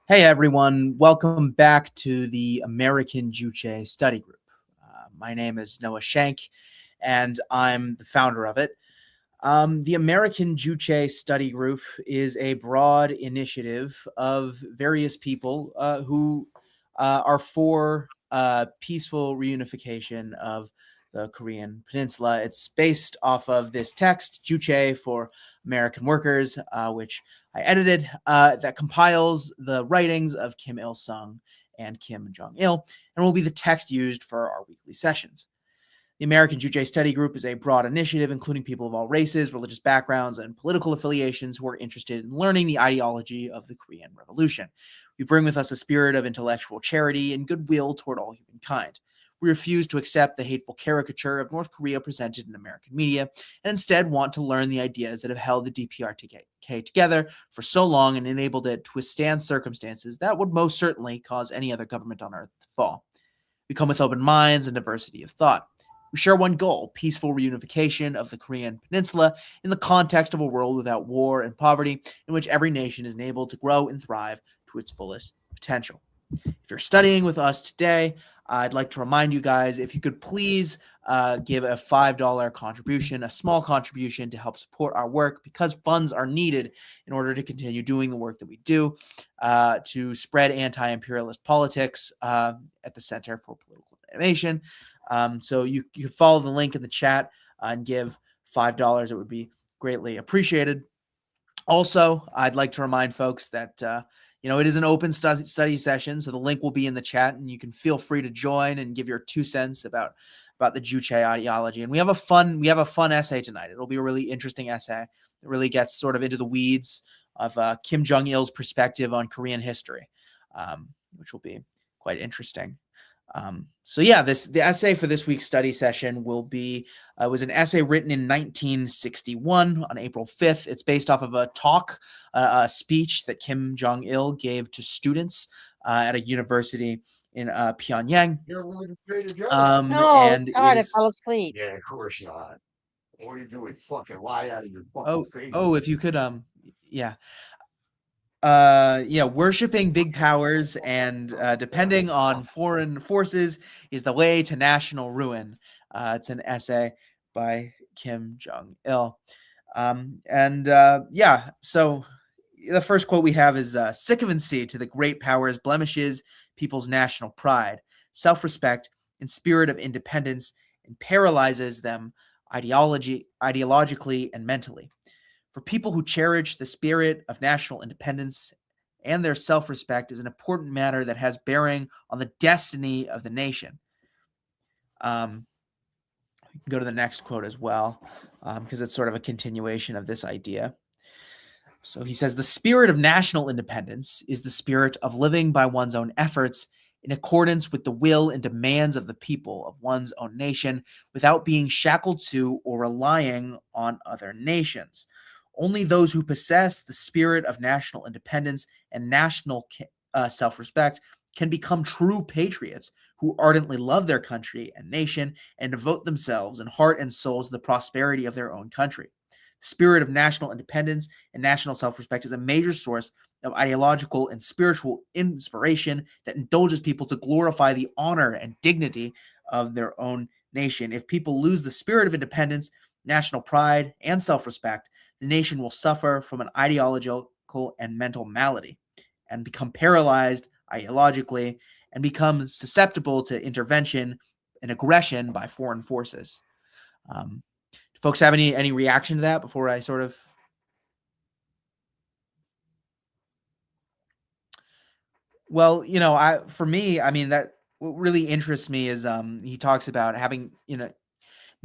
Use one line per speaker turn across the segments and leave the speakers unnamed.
Hey everyone, welcome back to the American Juche Study Group. My name is Noah Shank, and I'm the founder of it. The American Juche Study Group is a broad initiative of various people who are for peaceful reunification of the Korean Peninsula. It's based off of this text, Juche for American Workers, which I edited, that compiles the writings of Kim Il sung and Kim Jong-Il, and will be the text used for our weekly sessions. The American Juche Study Group is a broad initiative including people of all races, religious backgrounds, and political affiliations who are interested in learning the ideology of the Korean Revolution. We bring with us a spirit of intellectual charity and goodwill toward all humankind. We refuse to accept the hateful caricature of North Korea presented in American media and instead want to learn the ideas that have held the DPRK together for so long and enabled it to withstand circumstances that would most certainly cause any other government on earth to fall. We come with open minds and diversity of thought. We share one goal, peaceful reunification of the Korean Peninsula in the context of a world without war and poverty, in which every nation is enabled to grow and thrive to its fullest potential. If you're studying with us today, I'd like to remind you guys, if you could please give a $5 contribution, a small contribution to help support our work, because funds are needed in order to continue doing the work that we do to spread anti-imperialist politics at the Center for Political Innovation. So you could follow the link in the chat and give $5. It would be greatly appreciated. Also, I'd like to remind folks that it is an open study session, so the link will be in the chat, and you can feel free to join and give your 2 cents about the Juche ideology. And we have a fun essay tonight. It'll be a really interesting essay. It really gets sort of into the weeds of Kim Jong-il's perspective on Korean history, which will be quite interesting. The essay for this week's study session will be was an essay written in 1961 on April 5th. It's based off of a talk, a speech that Kim Jong-il gave to students at a university in Pyongyang.
You're willing to pay the job.
No,
And
it's hard. I
it is,
fell asleep.
Yeah, of course not. What are you doing? Fucking lie out of your fucking
oh
face.
oh, if you could worshiping big powers and depending on foreign forces is the way to national ruin. It's an essay by Kim Jong-il. So the first quote we have is sycophancy to the great powers blemishes people's national pride, self-respect, and spirit of independence, and paralyzes them ideologically and mentally. For people who cherish the spirit of national independence and their self-respect is an important matter that has bearing on the destiny of the nation. We can go to the next quote as well, because it's sort of a continuation of this idea. So he says, the spirit of national independence is the spirit of living by one's own efforts in accordance with the will and demands of the people of one's own nation without being shackled to or relying on other nations. Only those who possess the spirit of national independence and national self-respect can become true patriots who ardently love their country and nation and devote themselves in heart and soul to the prosperity of their own country. The spirit of national independence and national self-respect is a major source of ideological and spiritual inspiration that indulges people to glorify the honor and dignity of their own nation. If people lose the spirit of independence, national pride, and self-respect, the nation will suffer from an ideological and mental malady and become paralyzed ideologically and become susceptible to intervention and aggression by foreign forces. Do folks have any reaction to that before I sort of... Well, for me, that what really interests me is he talks about having,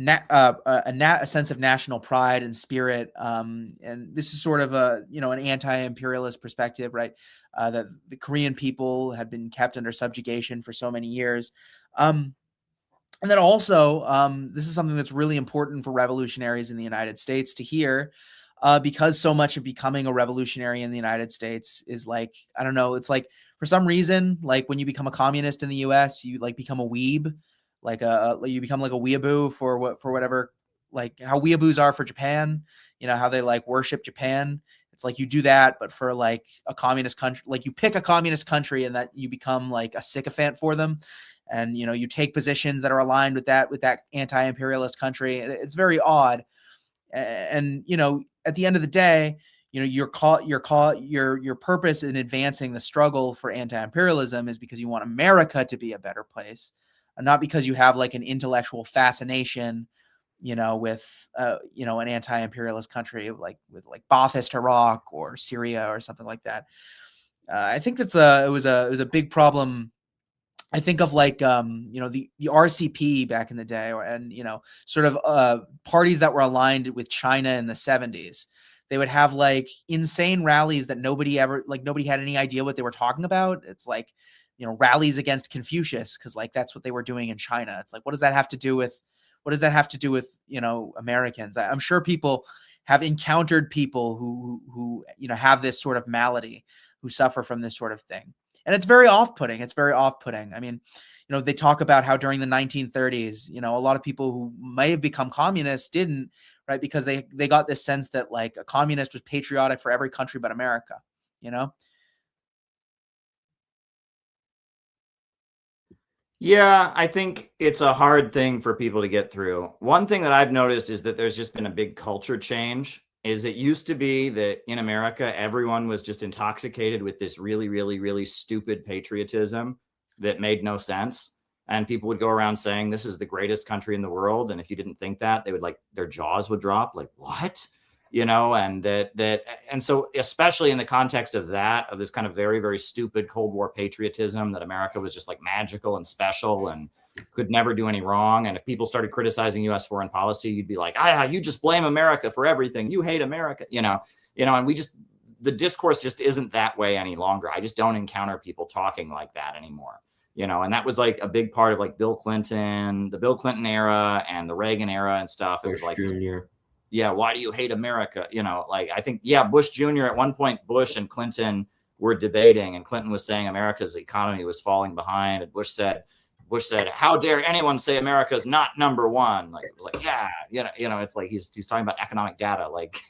a sense of national pride and spirit, and this is sort of an anti-imperialist perspective, right? That the Korean people had been kept under subjugation for so many years, and then also this is something that's really important for revolutionaries in the United States to hear, because so much of becoming a revolutionary in the United States is like, I don't know, it's like for some reason, like when you become a communist in the U.S., you like become a weeb. Like you become like a weeaboo for whatever, like how weeaboos are for Japan, how they like worship Japan. It's like you do that, but for like a communist country, like you pick a communist country and that you become like a sycophant for them. And, you take positions that are aligned with that anti-imperialist country. It's very odd. And, at the end of the day, your purpose in advancing the struggle for anti-imperialism is because you want America to be a better place, and not because you have like an intellectual fascination, with an anti-imperialist country like with like Ba'athist Iraq or Syria or something like that. I think it was a big problem. I think of like the RCP back in the day, and sort of parties that were aligned with China in the 70s. They would have like insane rallies that nobody had any idea what they were talking about. It's like rallies against Confucius, because like that's what they were doing in China. It's like, what does that have to do with Americans? I'm sure people have encountered people who have this sort of malady, who suffer from this sort of thing. And it's very off-putting. I mean, they talk about how during the 1930s, a lot of people who may have become communists didn't, right? Because they got this sense that like a communist was patriotic for every country but America,
Yeah, I think it's a hard thing for people to get through. One thing that I've noticed is that there's just been a big culture change. Is it used to be that in America, everyone was just intoxicated with this really, really, really stupid patriotism that made no sense. And people would go around saying, this is the greatest country in the world. And if you didn't think that, they would like, their jaws would drop like, what? And so especially in the context of this kind of very, very stupid Cold War patriotism, that America was just like magical and special and could never do any wrong. And if people started criticizing US foreign policy, you'd be like, you just blame America for everything. You hate America, and the discourse just isn't that way any longer. I just don't encounter people talking like that anymore. And that was like a big part of like the Bill Clinton era and the Reagan era and stuff. It was like,
Jr.
Yeah, why do you hate America? Like I think, Bush Jr. at one point, Bush and Clinton were debating, and Clinton was saying America's economy was falling behind, and Bush said, how dare anyone say America's not number one? Like it was like, it's like he's talking about economic data, like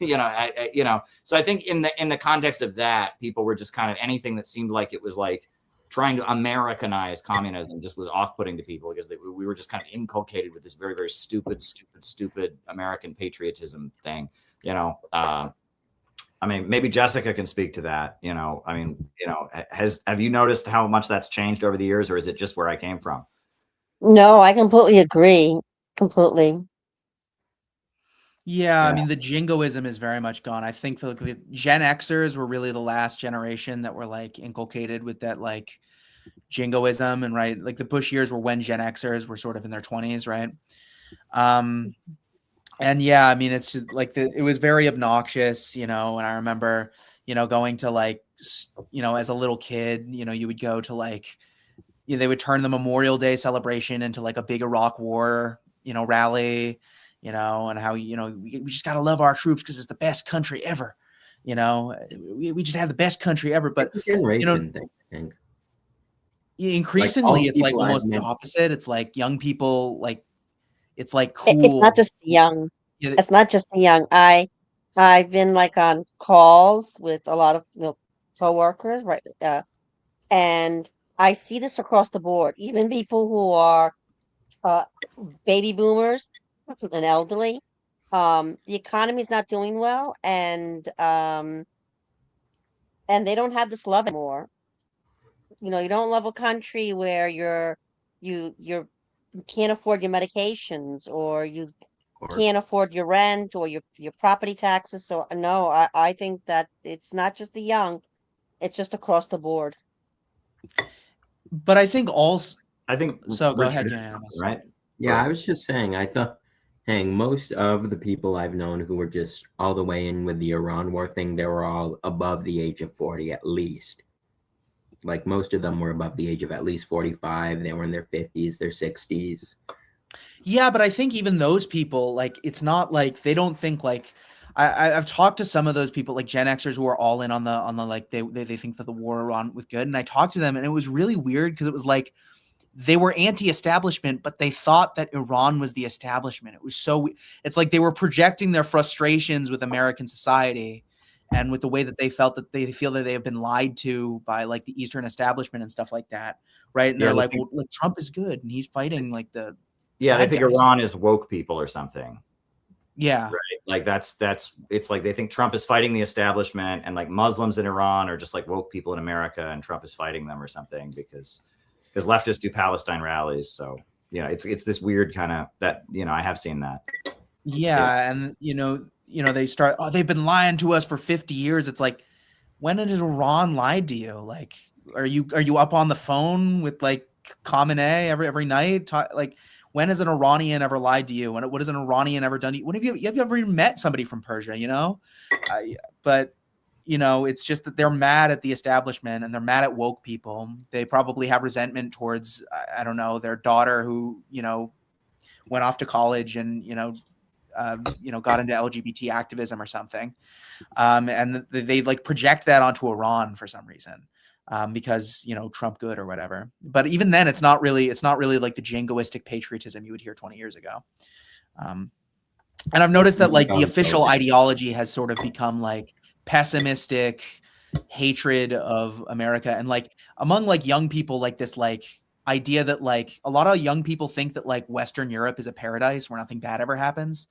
So I think in the context of that, people were just kind of anything that seemed like it was like trying to Americanize communism just was off-putting to people, because we were just kind of inculcated with this very, very stupid American patriotism thing. I mean, maybe Jessica can speak to that. Have you noticed how much that's changed over the years, or is it just where I came from?
No, I completely agree. Completely.
Yeah, I mean, the jingoism is very much gone. I think the Gen Xers were really the last generation that were like inculcated with that like jingoism, and right, like the Bush years were when Gen Xers were sort of in their 20s, right? And yeah, I mean, it's just like it was very obnoxious, and I remember, going to like, as a little kid, you would go to like, they would turn the Memorial Day celebration into like a big Iraq War, rally, and how, we just got to love our troops because it's the best country ever. We just have the best country ever. But,
generation thing, I think.
Increasingly,
Like,
it's like
people
almost
I've
the
met-
opposite. It's like young people, like, it's like
It's
cool.
not just the young.
Yeah,
It's not just the young. I've been like on calls with a lot of coworkers, right? And I see this across the board. Even people who are uh, baby boomers and elderly. The economy's not doing well, and they don't have this love anymore. You don't love a country where you can't afford your medications, or you
Or
can't afford your rent or your property taxes. So no, I think that it's not just the young, it's just across the board.
but I think also.
I think
So go ahead,
Richard,
Unanimous.
right?
yeah, I was just saying, I thought, most of the people I've known who were just all the way in with the Iran war thing, they were all above the age of 40 at least. Like most of them were above the age of at least 45. They were in their 50s, their 60s.
Yeah, but I think even those people, like, it's not like they don't think like I've talked to some of those people, like Gen Xers, who are all in on the like they think that the war on was good, and I talked to them, and it was really weird because it was like they were anti-establishment, but they thought that Iran was the establishment. It's like they were projecting their frustrations with American society, and with the way that they felt that they feel that they have been lied to by like the Eastern establishment and stuff like that, right? And
Yeah,
they're
they
like,
think-
well, like Trump is good and he's fighting like the
Yeah, they
bad
think
guys.
Iran is woke people or something.
Yeah.
Right. Like that's it's like they think Trump is fighting the establishment, and like Muslims in Iran are just like woke people in America, and Trump is fighting them or something because leftists do Palestine rallies. So it's this weird kind of that I have seen that.
Yeah, and they start, oh, they've been lying to us for 50 years. It's like, when did Iran lie to you? Like, are you up on the phone with like Khamenei every night? Like, when has an Iranian ever lied to you? What has an Iranian ever done to you? When have you ever even met somebody from Persia? But it's just that they're mad at the establishment and they're mad at woke people. They probably have resentment towards, I don't know, their daughter who went off to college and got into LGBT activism or something, and they like project that onto Iran for some reason, because Trump good or whatever. But even then, it's not really like the jingoistic patriotism you would hear 20 years ago. And I've noticed that like the official ideology has sort of become like pessimistic hatred of America, and like among like young people, like this like idea that like a lot of young people think that like Western Europe is a paradise where nothing bad ever happens.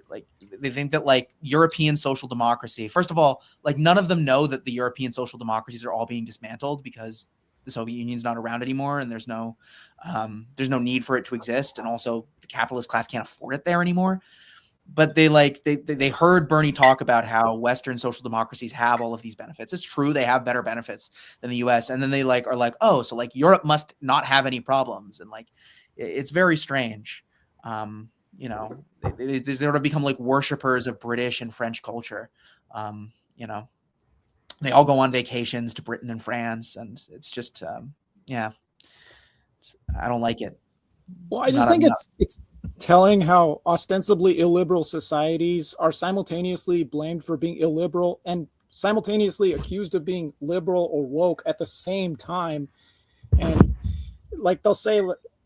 Like they think that like European social democracy, first of all, like none of them know that the European social democracies are all being dismantled because the Soviet Union's not around anymore, and there's no need for it to exist, and also the capitalist class can't afford it there anymore. But they heard Bernie talk about how Western social democracies have all of these benefits. It's true, they have better benefits than the US, and then they like are like, oh, so like Europe must not have any problems, and like it's very strange. They sort of become like worshipers of British and French culture. They all go on vacations to Britain and France, and it's just I don't like it.
Well, I just think it's telling how ostensibly illiberal societies are simultaneously blamed for being illiberal and simultaneously accused of being liberal or woke at the same time. And like they'll say,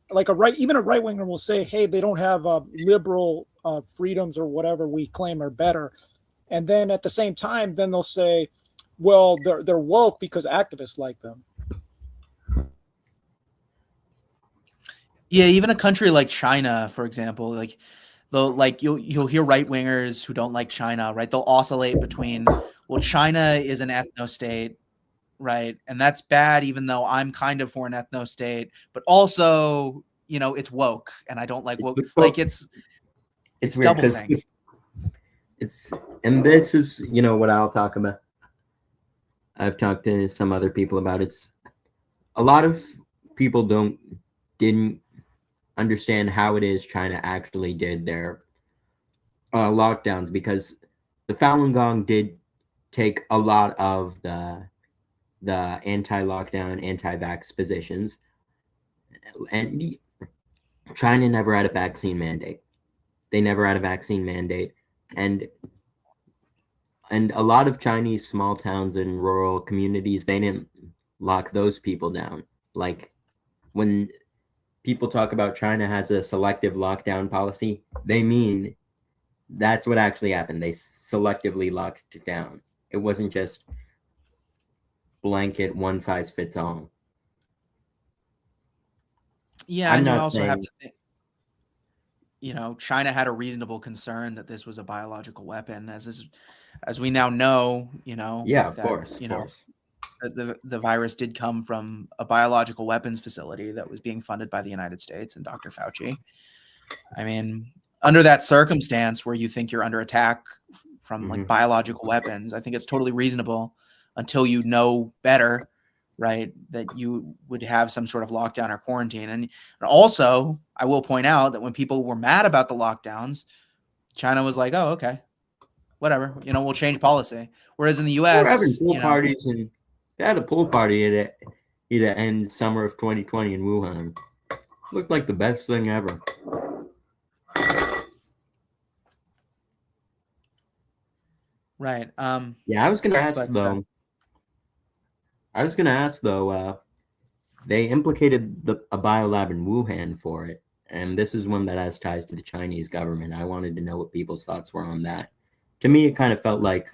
like even a right winger will say, hey, they don't have liberal freedoms or whatever we claim are better. And then at the same time, then they'll say, well, they're woke because activists like them.
Yeah, even a country like China, for example, like you'll hear right wingers who don't like China, right? They'll oscillate between, well, China is an ethno state, right? And that's bad, even though I'm kind of for an ethno state, but also, it's woke, and I don't like woke. Like it's
weird
double thing.
And this is what I'll talk about. I've talked to some other people about it. A lot of people didn't understand how it is China actually did their lockdowns, because the Falun Gong did take a lot of the anti-lockdown, anti-vax positions, and China never had a vaccine mandate. They never had a vaccine mandate, and a lot of Chinese small towns and rural communities, they didn't lock those people down. Like when people talk about China has a selective lockdown policy, they mean that's what actually happened. They selectively locked it down. It wasn't just blanket one size fits all.
Yeah, and you also have to think, China had a reasonable concern that this was a biological weapon, as we now know,
Yeah, of course.
The virus did come from a biological weapons facility that was being funded by the United States and Dr. Fauci. I mean, under that circumstance where you think you're under attack from like biological weapons, I think it's totally reasonable, until you know better, right, that you would have some sort of lockdown or quarantine. And also, I will point out that when people were mad about the lockdowns, China was like, oh, okay, whatever, we'll change policy. Whereas in the US,
they're having pool parties, and they had a pool party at end summer of 2020 in Wuhan. Looked like the best thing ever.
Right.
Yeah, I was gonna ask though. They implicated a biolab in Wuhan for it, and this is one that has ties to the Chinese government. I wanted to know what people's thoughts were on that. To me, it kind of felt like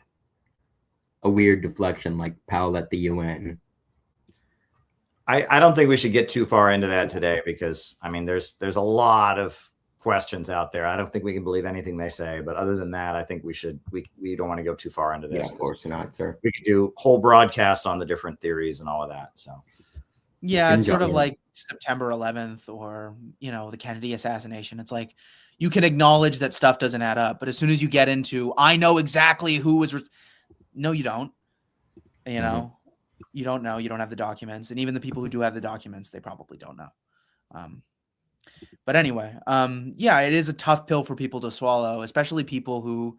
a weird deflection like Powell at the UN.
I don't think we should get too far into that today because I mean there's a lot of questions out there. I don't think we can believe anything they say, but other than that, I think we don't want to go too far into this.
Yeah, of course not, sir.
We could do whole broadcasts on the different theories and all of that. So
Yeah, it's sort of
Jong-Il.
like September 11th or, the Kennedy assassination. It's like you can acknowledge that stuff doesn't add up, but as soon as you get into, I know exactly who was, no, you don't, you don't know, you don't have the documents. And even the people who do have the documents, they probably don't know. But anyway, yeah, it is a tough pill for people to swallow, especially people who,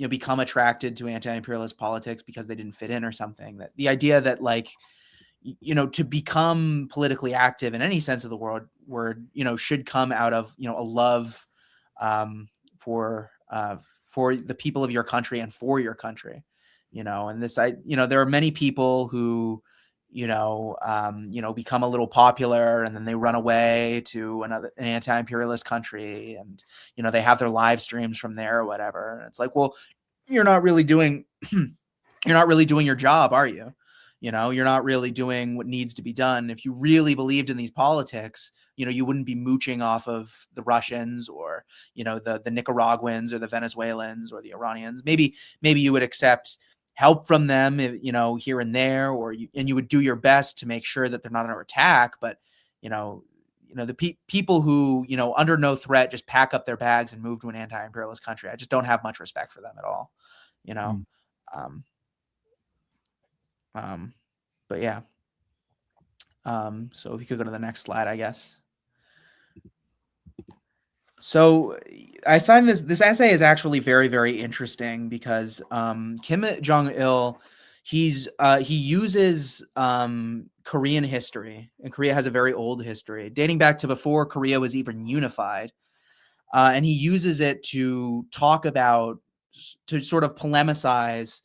become attracted to anti-imperialist politics because they didn't fit in or something. That the idea that like, to become politically active in any sense of the word, should come out of, a love for the people of your country and for your country, and this, there are many people who, become a little popular and then they run away to an anti-imperialist country and, they have their live streams from there or whatever. And it's like, well, you're not really doing your job, are you? You're not really doing what needs to be done. If you really believed in these politics, you wouldn't be mooching off of the Russians or, the Nicaraguans or the Venezuelans or the Iranians. Maybe you would accept help from them, here and there, or you would do your best to make sure that they're not under attack. But, the people who, under no threat, just pack up their bags and move to an anti-imperialist country. I just don't have much respect for them at all, but yeah. So if we could go to the next slide, I guess. So I find this essay is actually very, very interesting because Kim Jong-Il, he uses Korean history, and Korea has a very old history dating back to before Korea was even unified. And he uses it to talk about, to sort of polemicize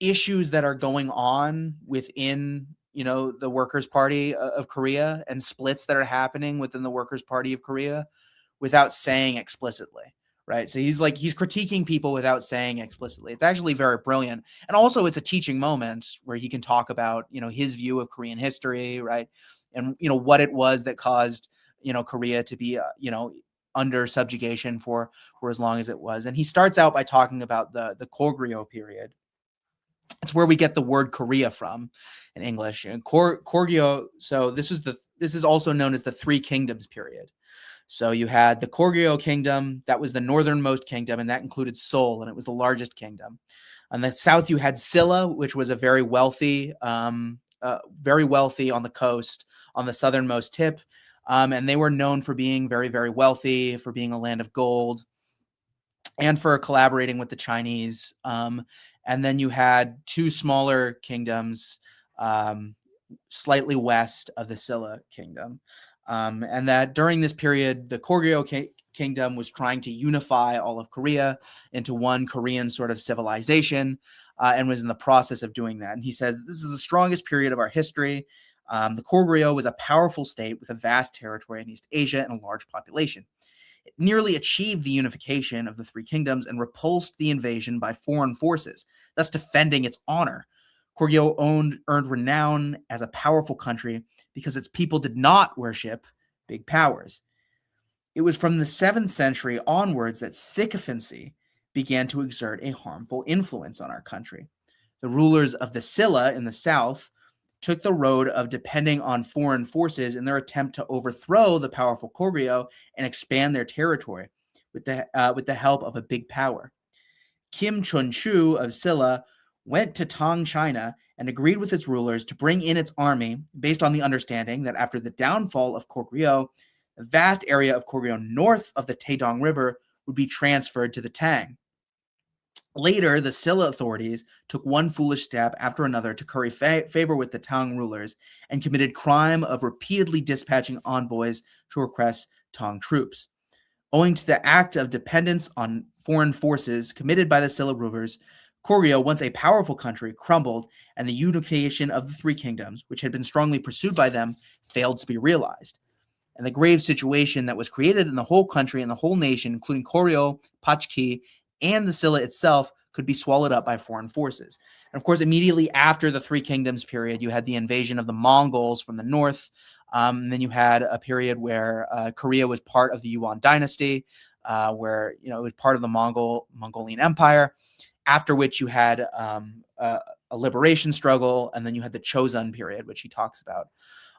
issues that are going on within, the Workers' Party of Korea and splits that are happening within the Workers' Party of Korea without saying explicitly, right? So he's critiquing people without saying explicitly. It's actually very brilliant. And also it's a teaching moment where he can talk about, his view of Korean history, right? And, what it was that caused, Korea to be, under subjugation for as long as it was. And he starts out by talking about the Goryeo period. It's where we get the word Korea from in English. And Goryeo, so this is also known as the Three Kingdoms period. So you had the Goryeo kingdom, that was the northernmost kingdom, and that included Seoul, and it was the largest kingdom. On the south, you had Silla, which was a very wealthy on the coast, on the southernmost tip. And they were known for being very, very wealthy, for being a land of gold, and for collaborating with the Chinese. And then you had two smaller kingdoms slightly west of the Silla kingdom. And that during this period, the Goryeo kingdom was trying to unify all of Korea into one Korean sort of civilization, and was in the process of doing that. And he says, this is the strongest period of our history. The Goryeo was a powerful state with a vast territory in East Asia and a large population. It nearly achieved the unification of the three kingdoms and repulsed the invasion by foreign forces, thus defending its honor. Goryeo earned renown as a powerful country because its people did not worship big powers. It was from the 7th century onwards that sycophancy began to exert a harmful influence on our country. The rulers of the Silla in the south took the road of depending on foreign forces in their attempt to overthrow the powerful Goryeo and expand their territory with the help of a big power. Kim Chun-chu of Silla went to Tang, China, and agreed with its rulers to bring in its army based on the understanding that after the downfall of Goryeo, the vast area of Goryeo north of the Taedong River would be transferred to the Tang. Later, the Silla authorities took one foolish step after another to curry favor with the Tang rulers and committed crime of repeatedly dispatching envoys to request Tang troops. Owing to the act of dependence on foreign forces committed by the Silla rulers, Goryeo, once a powerful country, crumbled, and the unification of the three kingdoms, which had been strongly pursued by them, failed to be realized. And the grave situation that was created in the whole country and the whole nation, including Goryeo, Pachki, and the Silla itself, could be swallowed up by foreign forces. And of course, immediately after the Three Kingdoms period, you had the invasion of the Mongols from the north. And then you had a period where Korea was part of the Yuan dynasty, where it was part of the Mongolian Empire. After which you had a liberation struggle, and then you had the Chosun period, which he talks about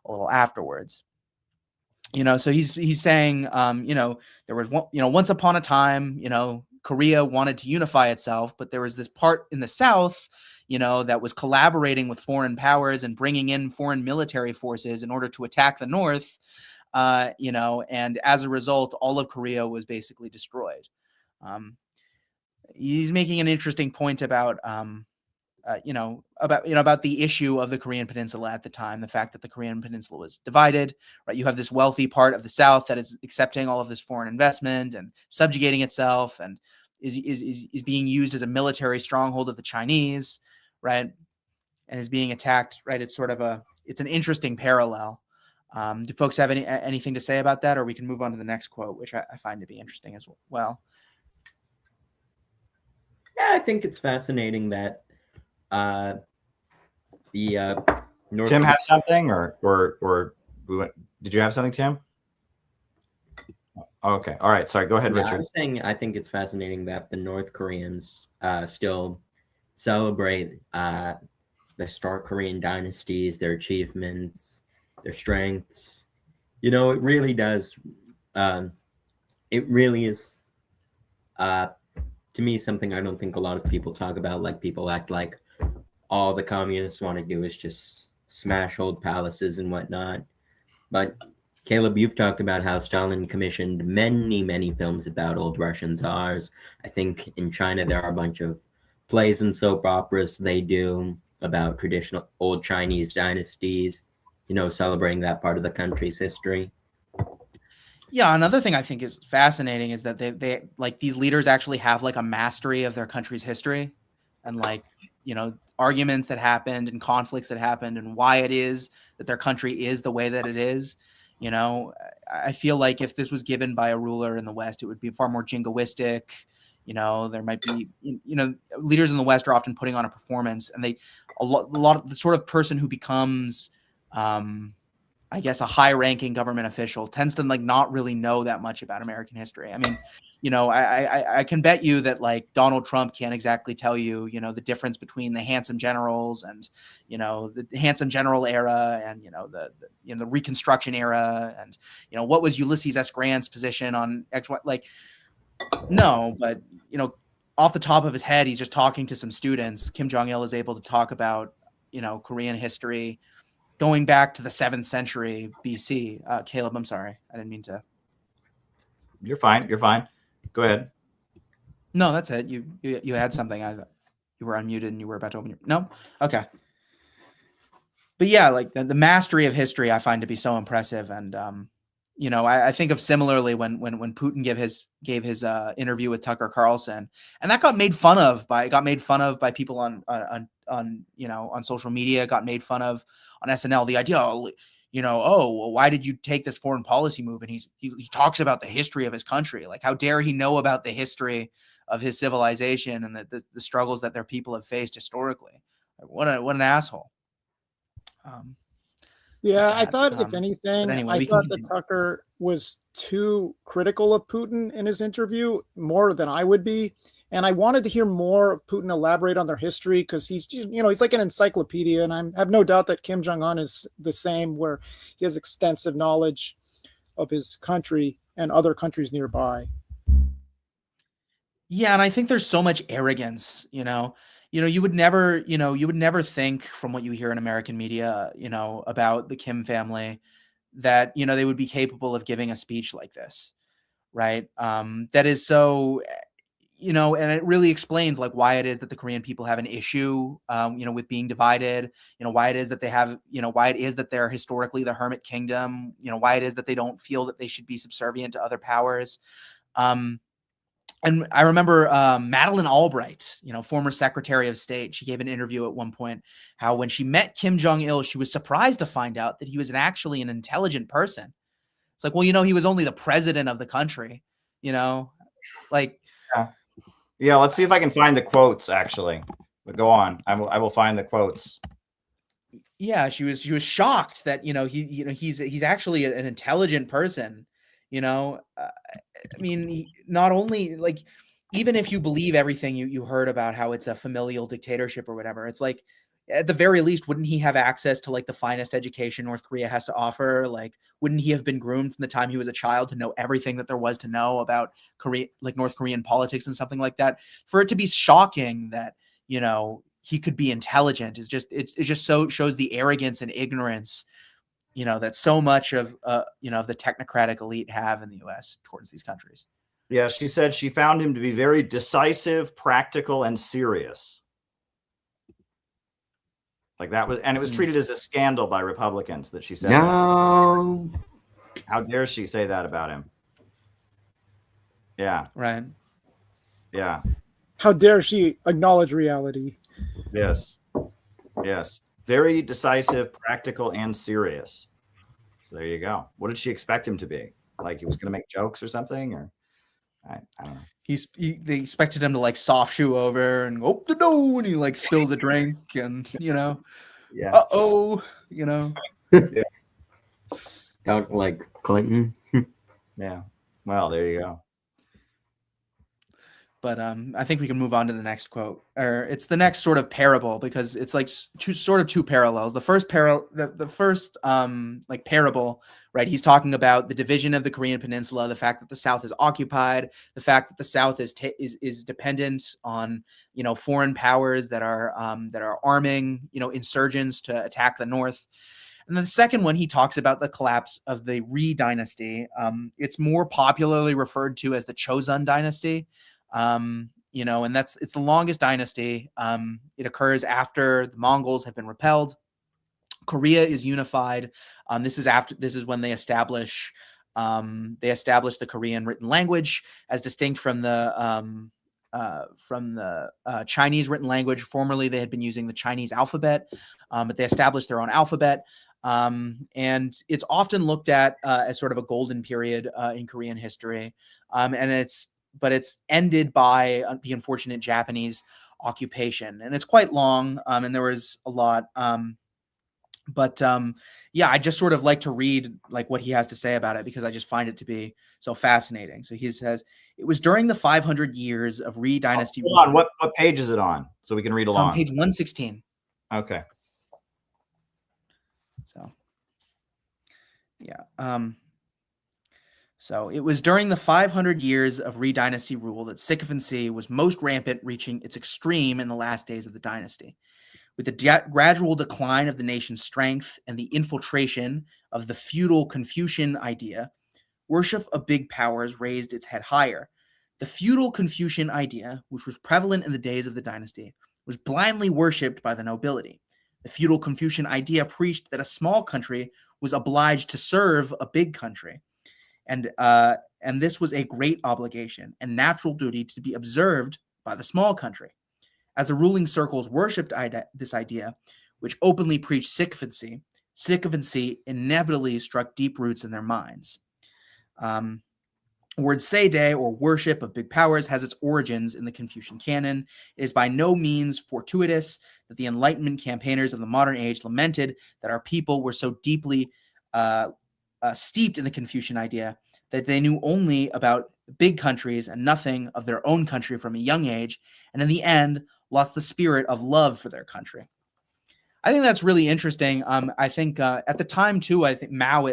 a little afterwards. So he's saying, there was once upon a time, Korea wanted to unify itself, but there was this part in the South, that was collaborating with foreign powers and bringing in foreign military forces in order to attack the North, and as a result, all of Korea was basically destroyed. He's making an interesting point about, about the issue of the Korean Peninsula at the time, the fact that the Korean Peninsula was divided, right? You have this wealthy part of the South that is accepting all of this foreign investment and subjugating itself, and is being used as a military stronghold of the Chinese, right? And is being attacked, right? It's an interesting parallel. Do folks have anything to say about that, or we can move on to the next quote, which I find to be interesting as well.
Yeah, I think it's fascinating that the North
Tim have something, or did you have something, Tim? Okay, all right. Sorry, go ahead, Richard.
I was saying I think it's fascinating that the North Koreans still celebrate the Star Korean dynasties, their achievements, their strengths. It really does. It really is. To me, something I don't think a lot of people talk about. Like, people act like all the communists want to do is just smash old palaces and whatnot. But Caleb, you've talked about how Stalin commissioned many, many films about old Russian czars. I think in China there are a bunch of plays and soap operas they do about traditional old Chinese dynasties, celebrating that part of the country's history.
Yeah, another thing I think is fascinating is that they like, these leaders actually have like a mastery of their country's history, and like, arguments that happened and conflicts that happened and why it is that their country is the way that it is. I feel like if this was given by a ruler in the West, it would be far more jingoistic. There might be, leaders in the West are often putting on a performance, and a lot of the sort of person who becomes, I guess, a high-ranking government official tends to like not really know that much about American history. I mean, I can bet you that like Donald Trump can't exactly tell you, the difference between the handsome generals and, the handsome general era and, the Reconstruction era and, what was Ulysses S. Grant's position on X, Y, like, no, but, off the top of his head, he's just talking to some students. Kim Jong-Il is able to talk about, Korean history going back to the 7th century BC. Caleb, I'm sorry. I didn't mean to.
You're fine. Go ahead.
No, that's it. You had something. I thought you were unmuted and you were about to open your. No? Okay. But yeah, like the mastery of history I find to be so impressive. And, I think of similarly when Putin gave his interview with Tucker Carlson, and that got made fun of by people on social media, got made fun of on SNL. The idea, well, why did you take this foreign policy move? And he talks about the history of his country. Like, how dare he know about the history of his civilization and the struggles that their people have faced historically? Like, what an asshole.
Yeah, I thought, if anything,
anyway,
I thought that Tucker was too critical of Putin in his interview, more than I would be. And I wanted to hear more of Putin elaborate on their history, because he's like an encyclopedia. And I have no doubt that Kim Jong-un is the same, where he has extensive knowledge of his country and other countries nearby.
Yeah, and I think there's so much arrogance, you would never think, from what you hear in American media, about the Kim family, that, they would be capable of giving a speech like this, right? That is so, and it really explains like why it is that the Korean people have an issue, with being divided, why it is that they have, why it is that they're historically the hermit kingdom, why it is that they don't feel that they should be subservient to other powers. And I remember Madeleine Albright, former Secretary of State, she gave an interview at one point how when she met Kim Jong-il, she was surprised to find out that he was actually an intelligent person. It's like, well, he was only the president of the country, like,
Yeah. Yeah, let's see if I can find the quotes actually. But go on. I will find the quotes.
Yeah, she was shocked that he's actually an intelligent person. I mean, not only like, even if you believe everything you heard about how it's a familial dictatorship or whatever, it's like, at the very least, wouldn't he have access to like the finest education North Korea has to offer? Like, wouldn't he have been groomed from the time he was a child to know everything that there was to know about Korea, like North Korean politics and something like that? For it to be shocking that, he could be intelligent is just, it just so shows the arrogance and ignorance, that so much of of the technocratic elite have in the US towards these countries.
Yeah, she said she found him to be very decisive, practical, and serious. Like that was, and it was treated as a scandal by Republicans that she said
No.
that. How dare she say that about him? Yeah.
Right.
Yeah.
How dare she acknowledge reality?
Yes. Yes. Very decisive, practical, and serious. So there you go. What did she expect him to be? Like he was going to make jokes or something, or I don't know.
They expected him to like soft shoe over and open the door, and he like spills a drink, and
Yeah.
Talk like Clinton.
Yeah. Well, there you go.
But I think we can move on to the next quote, or it's the next sort of parable, because it's like two parallels. The first like parable, right? He's talking about the division of the Korean Peninsula, the fact that the South is occupied, the fact that the South is dependent on foreign powers that are arming insurgents to attack the North. And then the second one, he talks about the collapse of the Ri dynasty. It's more popularly referred to as the Chosun dynasty. And it's the longest dynasty. It occurs after the Mongols have been repelled. Korea is unified. This is when they establish the Korean written language as distinct from the Chinese written language. Formerly, they had been using the Chinese alphabet, but they established their own alphabet. And it's often looked at as sort of a golden period in Korean history. But it's ended by the unfortunate Japanese occupation, and it's quite long. And there was a lot. Yeah, I just sort of like to read like what he has to say about it, because I just find it to be so fascinating. So he says, it was during the 500 years of Ri dynasty.
Hold on, what page is it on? So we can read along.
On page 116.
Okay.
So, yeah. So it was during the 500 years of Ri dynasty rule that sycophancy was most rampant, reaching its extreme in the last days of the dynasty. With the gradual decline of the nation's strength and the infiltration of the feudal Confucian idea, worship of big powers raised its head higher. The feudal Confucian idea, which was prevalent in the days of the dynasty, was blindly worshipped by the nobility. The feudal Confucian idea preached that a small country was obliged to serve a big country. And this was a great obligation and natural duty to be observed by the small country. As the ruling circles worshipped this idea, which openly preached sycophancy inevitably struck deep roots in their minds. The word seide, or worship of big powers, has its origins in the Confucian canon. It is by no means fortuitous that the Enlightenment campaigners of the modern age lamented that our people were so deeply steeped in the Confucian idea that they knew only about big countries and nothing of their own country from a young age, and in the end lost the spirit of love for their country. I think that's really interesting. I think at the time too, I think Mao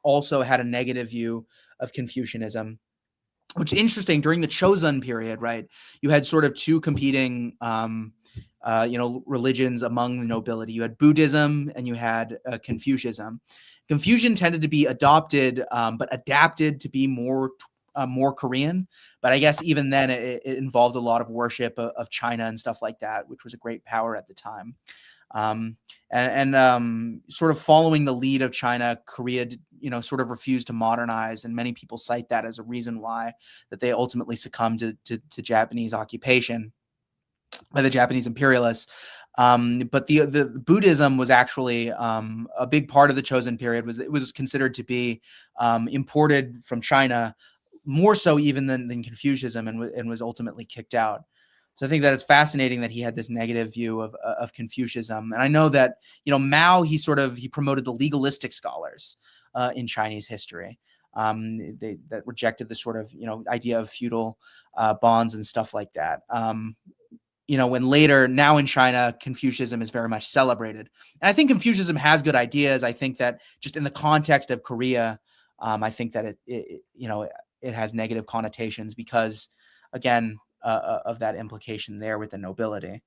also had a negative view of Confucianism, which is interesting. During the Chosun period, right, you had sort of two competing religions among the nobility. You had Buddhism and you had Confucianism. Confucian tended to be adopted, but adapted to be more Korean. But I guess even then it involved a lot of worship of China and stuff like that, which was a great power at the time. Sort of following the lead of China, Korea, sort of refused to modernize. And many people cite that as a reason why that they ultimately succumbed to Japanese occupation by the Japanese imperialists. But the Buddhism was actually a big part of the Chosun period. It was considered to be imported from China more so even than Confucianism, and was ultimately kicked out. So I think that it's fascinating that he had this negative view of Confucianism. And I know that, Mao, he promoted the legalistic scholars in Chinese history. That rejected the sort of, idea of feudal bonds and stuff like that. When later, now in China, Confucianism is very much celebrated. And I think Confucianism has good ideas. I think that just in the context of Korea, I think that it has negative connotations because, again, of that implication there with the nobility.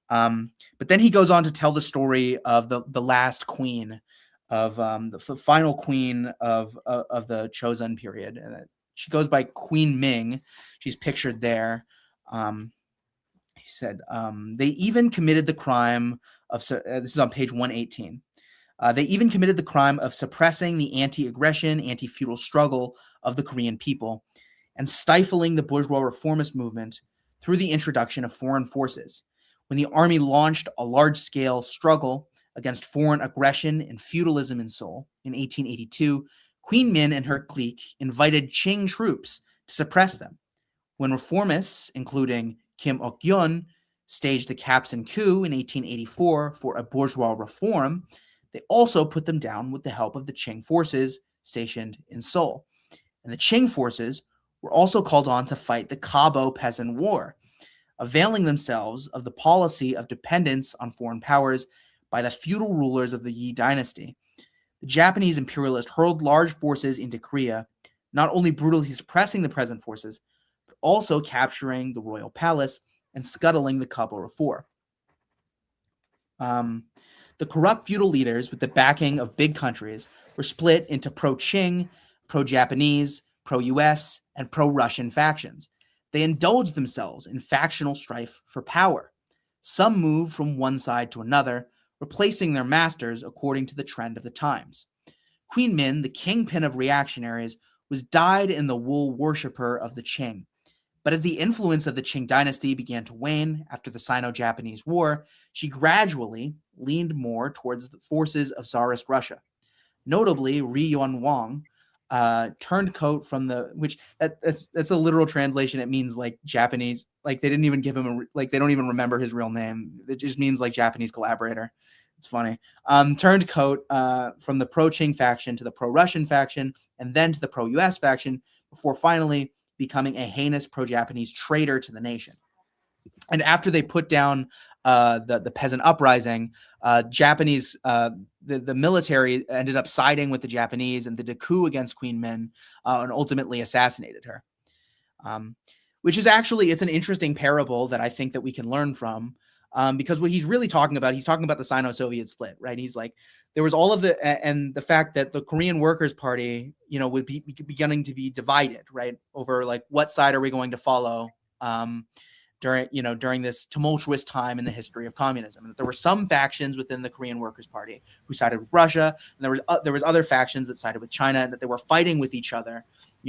But then he goes on to tell the story of the last queen of the final queen of the Chosun period. And she goes by Queen Ming. She's pictured there. He said, they even committed the crime of, this is on page 118. They even committed the crime of suppressing the anti-aggression, anti-feudal struggle of the Korean people and stifling the bourgeois reformist movement through the introduction of foreign forces. When the army launched a large-scale struggle against foreign aggression and feudalism in Seoul in 1882, Queen Min and her clique invited Qing troops to suppress them. When reformists, including Kim Ok-yeon, staged the Kapsan coup in 1884 for a bourgeois reform, they also put them down with the help of the Qing forces stationed in Seoul. And the Qing forces were also called on to fight the Kabo Peasant War, availing themselves of the policy of dependence on foreign powers by the feudal rulers of the Yi dynasty. The Japanese imperialists hurled large forces into Korea, not only brutally suppressing the present forces, but also capturing the royal palace and scuttling the Kabo Reform. The corrupt feudal leaders, with the backing of big countries, were split into pro-Qing, pro-Japanese, pro-US, and pro-Russian factions. They indulged themselves in factional strife for power. Some moved from one side to another, replacing their masters according to the trend of the times. Queen Min, the kingpin of reactionaries, was dyed-in-the-wool worshipper of the Qing. But as the influence of the Qing dynasty began to wane after the Sino-Japanese War, she gradually leaned more towards the forces of Tsarist Russia. Notably, Ri Yuan Wang, turncoat from the, which that's a literal translation. It means like Japanese, like they didn't even give him they don't even remember his real name. It just means like Japanese collaborator. It's funny. Turncoat from the pro-Qing faction to the pro-Russian faction and then to the pro-US faction before finally becoming a heinous pro-Japanese traitor to the nation. And after they put down the peasant uprising, Japanese the military ended up siding with the Japanese and did a coup against Queen Min and ultimately assassinated her. Which is actually, it's an interesting parable that I think that we can learn from, because what he's really talking about, he's talking about the Sino-Soviet split, right? He's like, there was all of and the fact that the Korean Workers' Party, would be beginning to be divided, right, over like what side are we going to follow during this tumultuous time in the history of communism. And there were some factions within the Korean Workers' Party who sided with Russia, and there was other factions that sided with China, and that they were fighting with each other,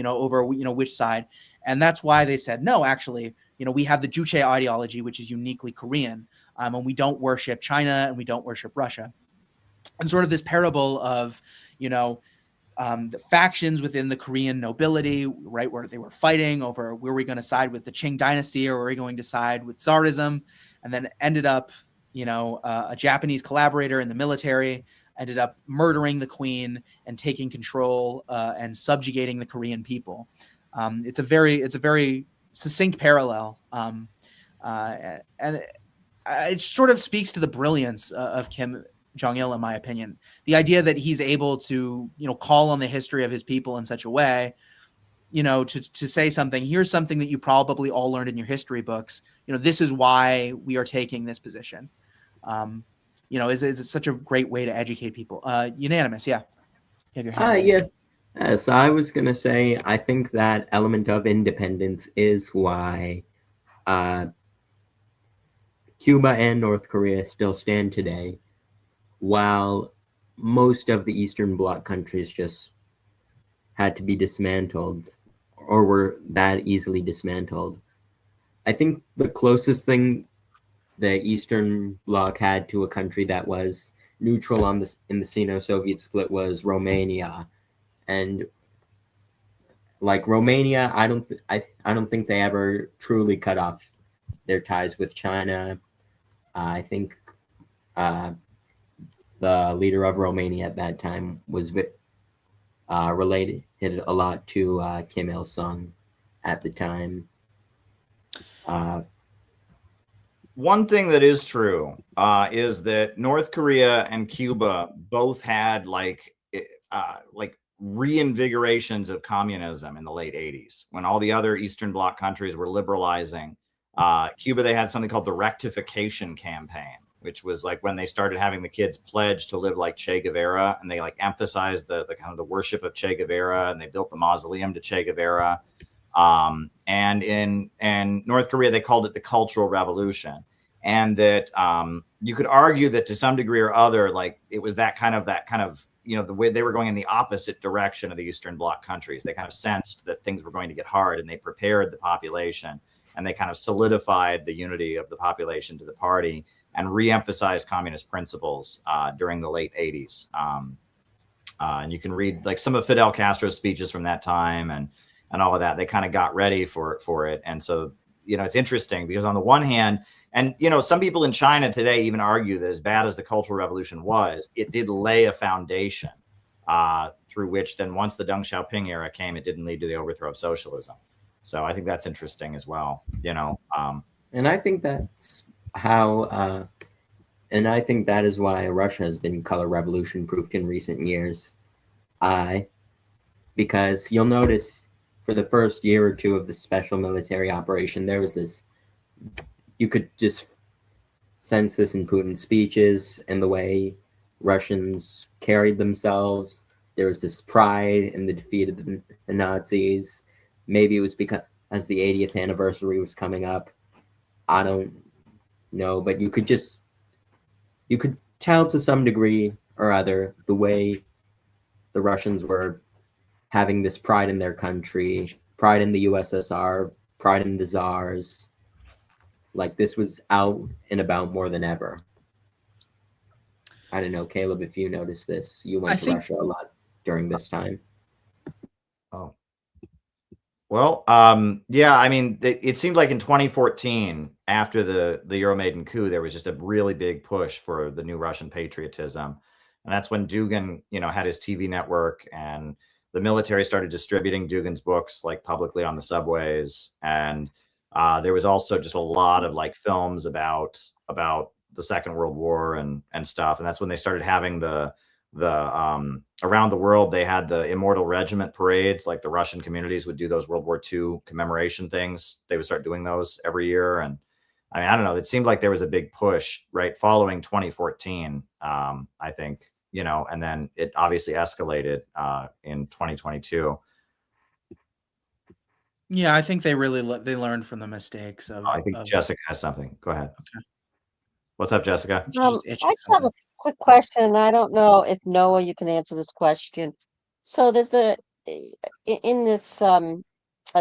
over which side. And that's why they said, no, actually, we have the Juche ideology, which is uniquely Korean, and we don't worship China and we don't worship Russia. And sort of this parable of, the factions within the Korean nobility, right, where they were fighting over were we going to side with the Qing dynasty or were we going to side with Tsarism, and then ended up, a Japanese collaborator in the military ended up murdering the queen and taking control and subjugating the Korean people. It's a very succinct parallel, and it sort of speaks to the brilliance of Kim Jong-Il, in my opinion. The idea that he's able to, call on the history of his people in such a way, to say something, here's something that you probably all learned in your history books. This is why we are taking this position. Is such a great way to educate people. Unanimous, yeah. You have your hand raised.
Yeah. So I was going to say, I think that element of independence is why Cuba and North Korea still stand today, while most of the Eastern Bloc countries just had to be dismantled or were that easily dismantled. I think the closest thing the Eastern Bloc had to a country that was neutral in the Sino-Soviet split was Romania. And like Romania, I don't think they ever truly cut off their ties with China. I think the leader of Romania at that time was related a lot to Kim Il Sung at the time.
One thing that is true is that North Korea and Cuba both had like reinvigorations of communism in the late 80s when all the other Eastern Bloc countries were liberalizing. Cuba, they had something called the Rectification Campaign, which was like when they started having the kids pledge to live like Che Guevara, and they like emphasized the kind of the worship of Che Guevara, and they built the mausoleum to Che Guevara. And in North Korea, they called it the Cultural Revolution. And that you could argue that to some degree or other, like it was that kind of, you know, the way they were going in the opposite direction of the Eastern Bloc countries. They kind of sensed that things were going to get hard, and they prepared the population, and they kind of solidified the unity of the population to the party and reemphasized communist principles during the late 80s. And you can read like some of Fidel Castro's speeches from that time and all of that. They kind of got ready for it. And so, you know, it's interesting because on the one hand, and, you know, some people in China today even argue that as bad as the Cultural Revolution was, it did lay a foundation through which then once the Deng Xiaoping era came, it didn't lead to the overthrow of socialism. So I think that's interesting as well, you know.
And I think that's how, and I think that is why Russia has been color revolution proofed in recent years. Because you'll notice for the first year or two of the special military operation, there was this, you could just sense this in Putin's speeches and the way Russians carried themselves. There was this pride in the defeat of the Nazis. Maybe it was because as the 80th anniversary was coming up. I don't know, but you could tell to some degree or other the way the Russians were having this pride in their country, pride in the USSR, pride in the czars. Like this was out and about more than ever. I don't know, Caleb, if you noticed this. You went to Russia a lot during this time.
Oh. Well, yeah, I mean, it seemed like in 2014, after the Euromaidan coup, there was just a really big push for the new Russian patriotism. And that's when Dugin, you know, had his TV network, and the military started distributing Dugin's books like publicly on the subways. And there was also just a lot of like films about the Second World War and stuff. And that's when they started having the around the world, they had the Immortal Regiment parades. Like the Russian communities would do those World War II commemoration things. They would start doing those every year. And I mean, I don't know, it seemed like there was a big push right following 2014. I think, you know, and then it obviously escalated in 2022.
Yeah, I think they really they learned from the mistakes of.
I think Jessica has something. Go ahead. Okay. What's up, Jessica?
I just have a quick question. I don't know if Noah, you can answer this question. So there's in this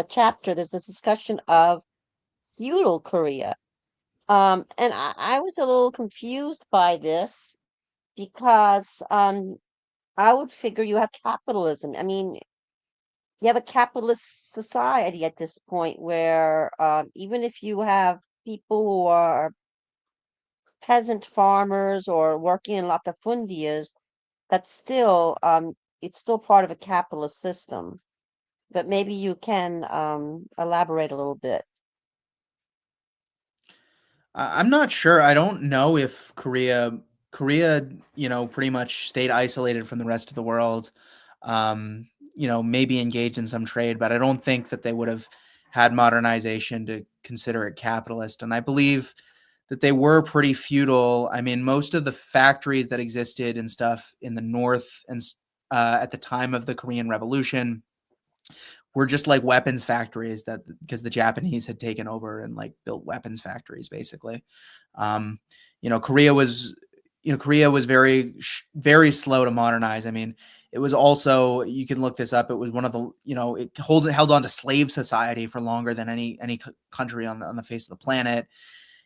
chapter, there's this discussion of feudal Korea. And I was a little confused by this because I would figure you have capitalism. I mean, you have a capitalist society at this point where even if you have people who are peasant farmers or working in latifundias, that's still it's still part of a capitalist system. But maybe you can elaborate a little bit.
I'm not sure. I don't know if Korea, you know, pretty much stayed isolated from the rest of the world. You know, maybe engaged in some trade, but I don't think that they would have had modernization to consider it capitalist. And I believe that they were pretty feudal. I mean, most of the factories that existed and stuff in the north and at the time of the Korean Revolution were just like weapons factories that because the Japanese had taken over and like built weapons factories basically. You know, Korea was very, very slow to modernize. I mean, it was also, you can look this up. It was one of the, you know, it held on to slave society for longer than any country on the face of the planet.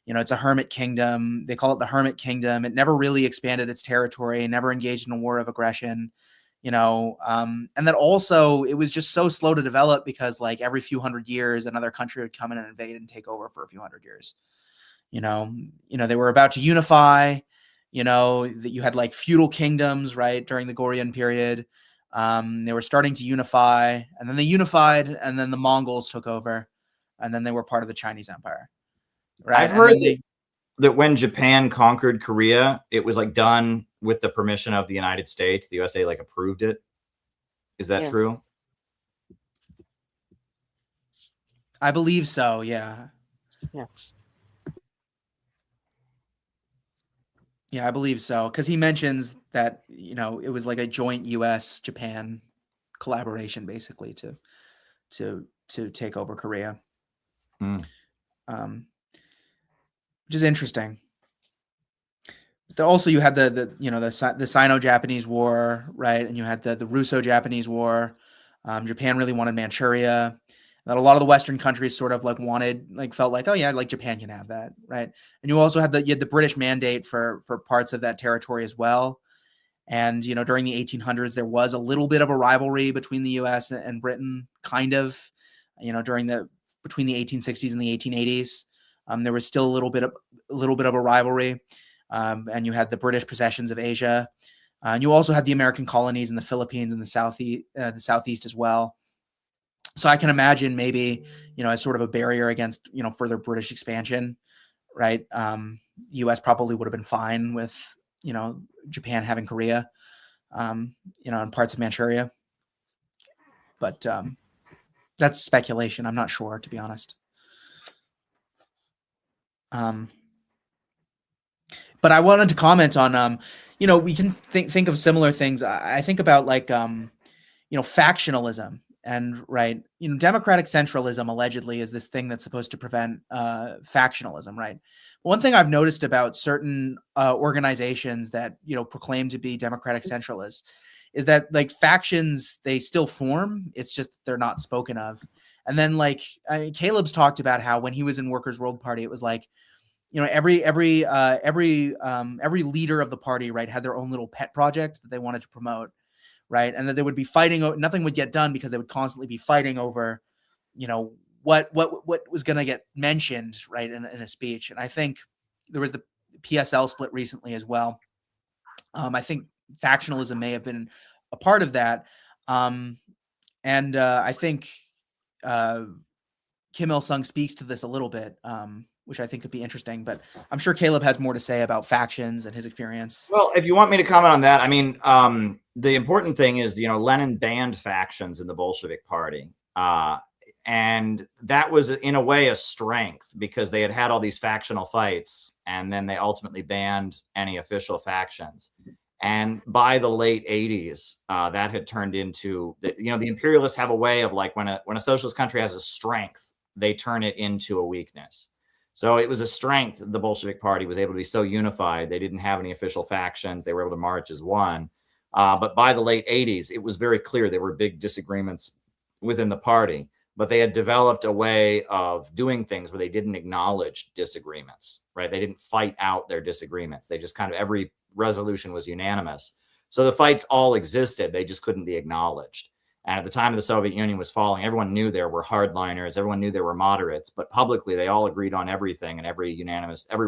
You know, it's a hermit kingdom. They call it the hermit kingdom. It never really expanded its territory, never engaged in a war of aggression. and then also it was just so slow to develop because like every few hundred years another country would come in and invade and take over for a few hundred years. They were about to unify, that you had like feudal kingdoms, right, during the Goryeo period. They were starting to unify, and then they unified, and then the Mongols took over, and then they were part of the Chinese Empire. Right.
I've heard that when Japan conquered Korea, it was like done with the permission of the United States. The USA like approved it. Is that true?
I believe so. Yeah.
Yeah.
Yeah, I believe so. Because he mentions that, it was like a joint US Japan collaboration basically to take over Korea.
Mm.
Which is interesting. Also, you had the Sino-Japanese War, right? And you had the Russo-Japanese War. Japan really wanted Manchuria. That a lot of the Western countries sort of felt like, oh yeah, like Japan can have that, right? And you also had the British mandate for parts of that territory as well. And during the 1800s, there was a little bit of a rivalry between the U.S. and Britain, kind of. Between the 1860s and the 1880s, there was still a little bit of a rivalry. And you had the British possessions of Asia, and you also had the American colonies in the Philippines and the southeast as well. So I can imagine maybe, as sort of a barrier against, further British expansion, right? U.S. probably would have been fine with, Japan having Korea, and parts of Manchuria. But that's speculation. I'm not sure, to be honest. But I wanted to comment on, we can think of similar things. I think about factionalism. And right, democratic centralism allegedly is this thing that's supposed to prevent factionalism, right? One thing I've noticed about certain organizations that proclaim to be democratic centralists is that factions, they still form. It's just they're not spoken of. And then Caleb's talked about how when he was in Workers' World Party, it was every leader of the party, right, had their own little pet project that they wanted to promote. Right. And that they would be fighting. Nothing would get done because they would constantly be fighting over, what was going to get mentioned, right, in a speech. And I think there was the PSL split recently as well. I think factionalism may have been a part of that. And I think Kim Il-sung speaks to this a little bit, which I think could be interesting. But I'm sure Caleb has more to say about factions and his experience.
Well, if you want me to comment on that, I mean, the important thing is, Lenin banned factions in the Bolshevik Party. And that was, in a way, a strength because they had all these factional fights, and then they ultimately banned any official factions. And by the late 80s, that had turned into, the imperialists have a way of when a socialist country has a strength, they turn it into a weakness. So it was a strength. The Bolshevik Party was able to be so unified. They didn't have any official factions. They were able to march as one. But by the late 80s, it was very clear there were big disagreements within the party. But they had developed a way of doing things where they didn't acknowledge disagreements, right? They didn't fight out their disagreements. They just every resolution was unanimous. So the fights all existed. They just couldn't be acknowledged. And at the time of the Soviet Union was falling, everyone knew there were hardliners. Everyone knew there were moderates, but publicly they all agreed on everything, and every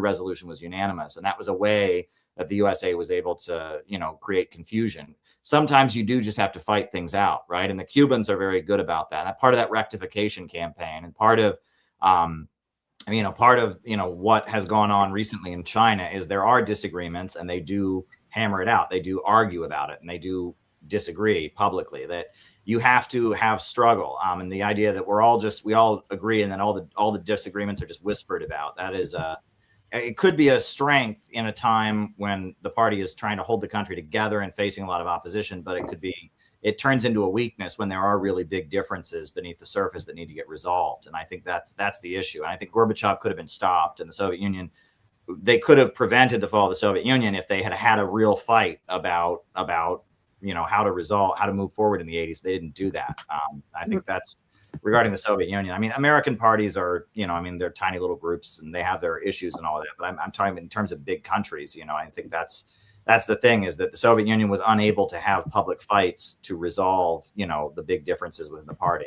resolution was unanimous. And that was a way that the USA was able to, create confusion. Sometimes you do just have to fight things out, right? And the Cubans are very good about that. That part of that rectification campaign, and part of what has gone on recently in China is there are disagreements, and they do hammer it out. They do argue about it, and they do disagree publicly. That you have to have struggle, and the idea that we all agree, and then all the disagreements are just whispered about. That is it could be a strength in a time when the party is trying to hold the country together and facing a lot of opposition, but it turns into a weakness when there are really big differences beneath the surface that need to get resolved. And I think that's the issue. And I think Gorbachev could have been stopped, and the Soviet Union, they could have prevented the fall of the Soviet Union if they had had a real fight about how to move forward in the 80s. They didn't do that. I think that's regarding the Soviet Union. I mean, American parties are, they're tiny little groups and they have their issues and all that, but I'm talking in terms of big countries. I think that's the thing, is that the Soviet Union was unable to have public fights to resolve, the big differences within the party.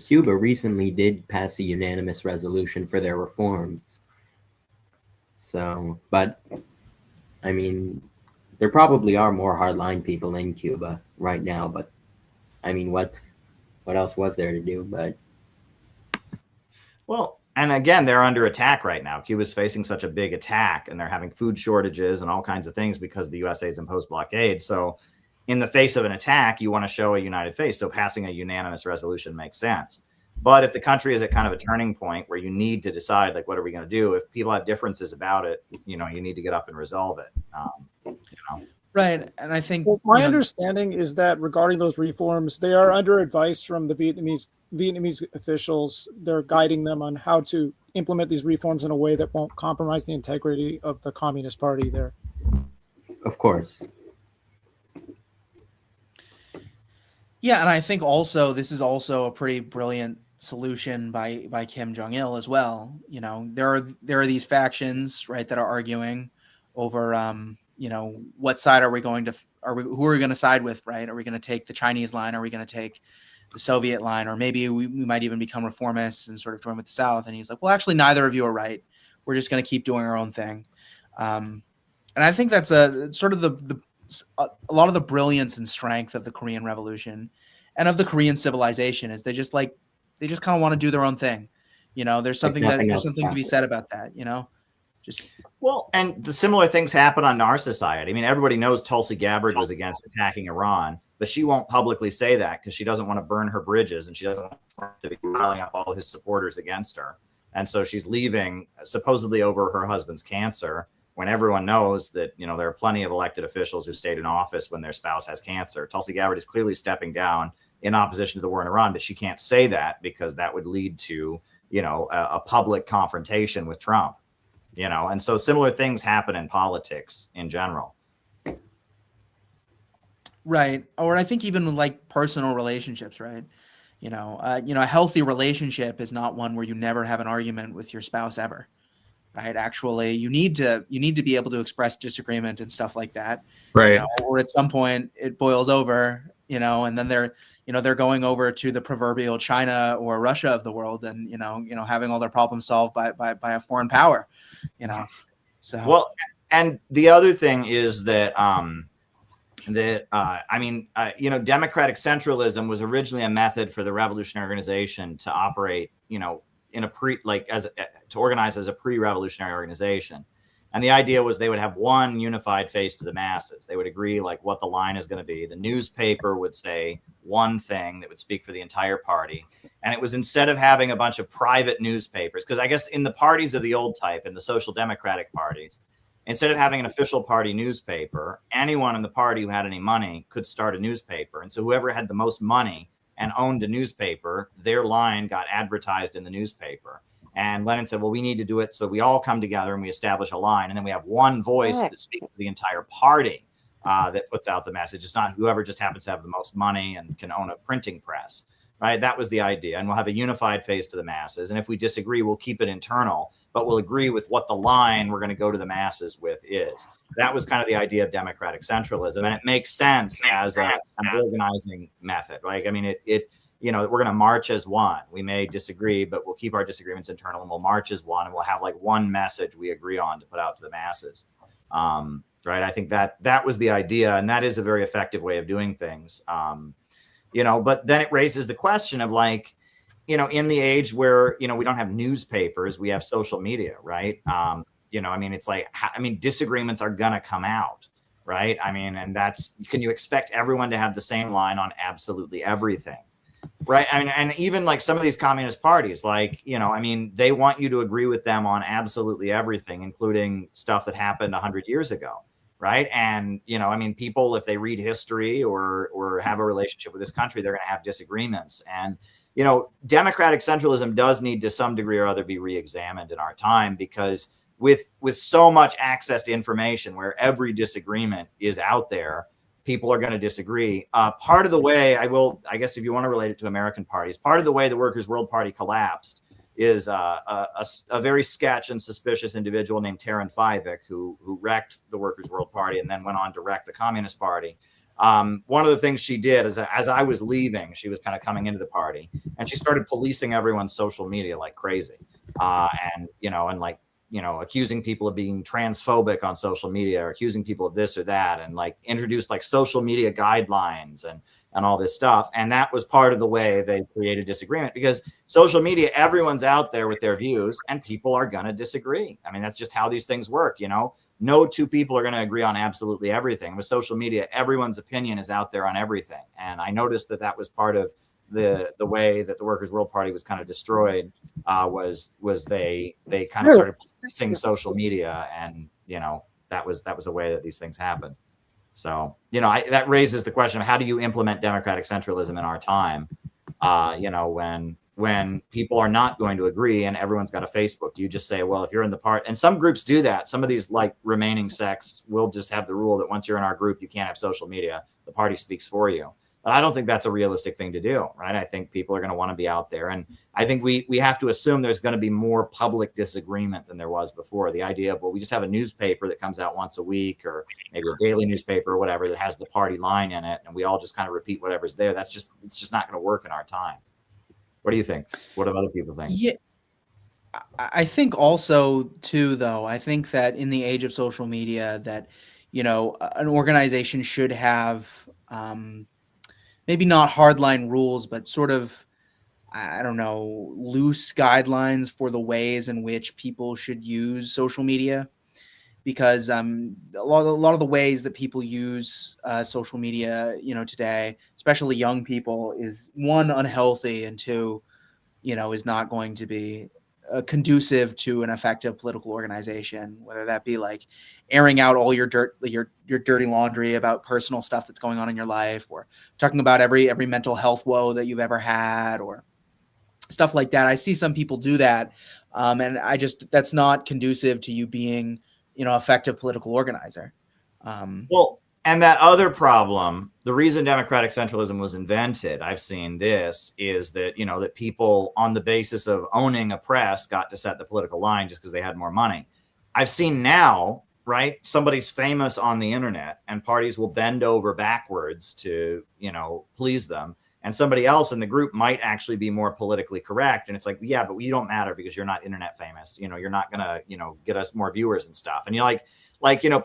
Cuba recently did pass a unanimous resolution for their reforms. So, but I mean, there probably are more hardline people in Cuba right now, but I mean, what else was there to do? But
well, and again, they're under attack right now. Cuba's facing such a big attack, and they're having food shortages and all kinds of things because the USA's imposed blockade. So in the face of an attack, you want to show a united face. So passing a unanimous resolution makes sense. But if the country is at kind of a turning point where you need to decide, like, what are we going to do? If people have differences about it, you need to get up and resolve it.
Right. And I think
my understanding is that regarding those reforms, they are under advice from the Vietnamese officials. They're guiding them on how to implement these reforms in a way that won't compromise the integrity of the Communist Party there.
of course.
Yeah, and I think also this is also a pretty brilliant solution by Kim Jong-Il as well. There are these factions, right, that are arguing over what side are we going to who are we going to side with, right? Are we going to take the Chinese line? Are we going to take the Soviet line? Or maybe we might even become reformists and sort of join with the South. And he's like, well, actually, neither of you are right. We're just going to keep doing our own thing. And I think that's a sort of a lot of the brilliance and strength of the Korean Revolution and of the Korean civilization is they just kind of want to do their own thing. There's something to be said about that,
Well, and the similar things happen on our society. I mean, everybody knows Tulsi Gabbard was against attacking Iran, but she won't publicly say that because she doesn't want to burn her bridges and she doesn't want Trump to be riling up all his supporters against her. And so she's leaving supposedly over her husband's cancer when everyone knows that, there are plenty of elected officials who stayed in office when their spouse has cancer. Tulsi Gabbard is clearly stepping down in opposition to the war in Iran, but she can't say that because that would lead to, a public confrontation with Trump. And so similar things happen in politics in general.
Right. Or I think even like personal relationships, right? A healthy relationship is not one where you never have an argument with your spouse ever, right? Actually, you need to be able to express disagreement and stuff like that.
Right.
Or at some point it boils over, and then they're going over to the proverbial China or Russia of the world and, having all their problems solved by a foreign power, So,
well, and the other thing is that, democratic centralism was originally a method for the revolutionary organization to operate, in a to organize as a pre-revolutionary organization. And the idea was they would have one unified face to the masses. They would agree like what the line is going to be. The newspaper would say one thing that would speak for the entire party. And it was instead of having a bunch of private newspapers, because I guess in the parties of the old type, in the social democratic parties, instead of having an official party newspaper, anyone in the party who had any money could start a newspaper. And so whoever had the most money and owned a newspaper, their line got advertised in the newspaper. And Lenin said, well, we need to do it so we all come together and we establish a line. And then we have one voice that speaks for the entire party that puts out the message. It's not whoever just happens to have the most money and can own a printing press, right? That was the idea. And we'll have a unified face to the masses. And if we disagree, we'll keep it internal, but we'll agree with what the line we're going to go to the masses with is. That was kind of the idea of democratic centralism. And it makes sense as an organizing method, right? I mean, we're going to march as one. We may disagree, but we'll keep our disagreements internal and we'll march as one and we'll have like one message we agree on to put out to the masses. Right. I think that was the idea. And that is a very effective way of doing things. But then it raises the question of like, in the age where, we don't have newspapers, we have social media, right? It's like, disagreements are going to come out, right? And can you expect everyone to have the same line on absolutely everything? Right. And even like some of these communist parties, like, they want you to agree with them on absolutely everything, including stuff that happened 100 years ago. Right. And, people, if they read history or have a relationship with this country, they're going to have disagreements. And, democratic centralism does need to some degree or other be reexamined in our time, because with so much access to information where every disagreement is out there, people are going to disagree. Part of the way I guess if you want to relate it to American parties, part of the way the Workers' World Party collapsed is a very sketch and suspicious individual named Taryn Fivik, who wrecked the Workers' World Party and then went on to wreck the Communist Party. One of the things she did is, as I was leaving, she was kind of coming into the party, and she started policing everyone's social media like crazy, accusing people of being transphobic on social media, or accusing people of this or that, and like introduced like social media guidelines and all this stuff. And that was part of the way they created disagreement, because social media, everyone's out there with their views and people are going to disagree. I mean, that's just how these things work. No two people are going to agree on absolutely everything. With social media, everyone's opinion is out there on everything. And I noticed that was part of the way that the Workers' World Party was kind of destroyed, was they kind of started policing social media, and that was a way that these things happen. So that raises the question of how do you implement democratic centralism in our time? When people are not going to agree and everyone's got a Facebook, you just say, well, if you're in the part, and some groups do that. Some of these like remaining sects will just have the rule that once you're in our group, you can't have social media. The party speaks for you. But I don't think that's a realistic thing to do, right? I think people are going to want to be out there. And I think we have to assume there's going to be more public disagreement than there was before. The idea of, well, we just have a newspaper that comes out once a week, or maybe a daily newspaper or whatever that has the party line in it, and we all just kind of repeat whatever's there. It's just not going to work in our time. What do you think? What do other people think?
Yeah, I think also too, though, I think that in the age of social media that, an organization should have, maybe not hardline rules, but sort of, I don't know, loose guidelines for the ways in which people should use social media. Because a lot of the ways that people use social media, today, especially young people, is one, unhealthy, and two, is not going to be conducive to an effective political organization. Whether that be like airing out all your dirty laundry about personal stuff that's going on in your life, or talking about every mental health woe that you've ever had, or stuff like that. I see some people do that, and that's not conducive to you being effective political organizer.
Well, and that other problem, the reason democratic centralism was invented, I've seen this, is that, that people on the basis of owning a press got to set the political line just because they had more money. I've seen now, right, somebody's famous on the internet and parties will bend over backwards to, please them. And somebody else in the group might actually be more politically correct. And it's like, yeah, but you don't matter because you're not internet famous. You're not going to, get us more viewers and stuff. And you're like,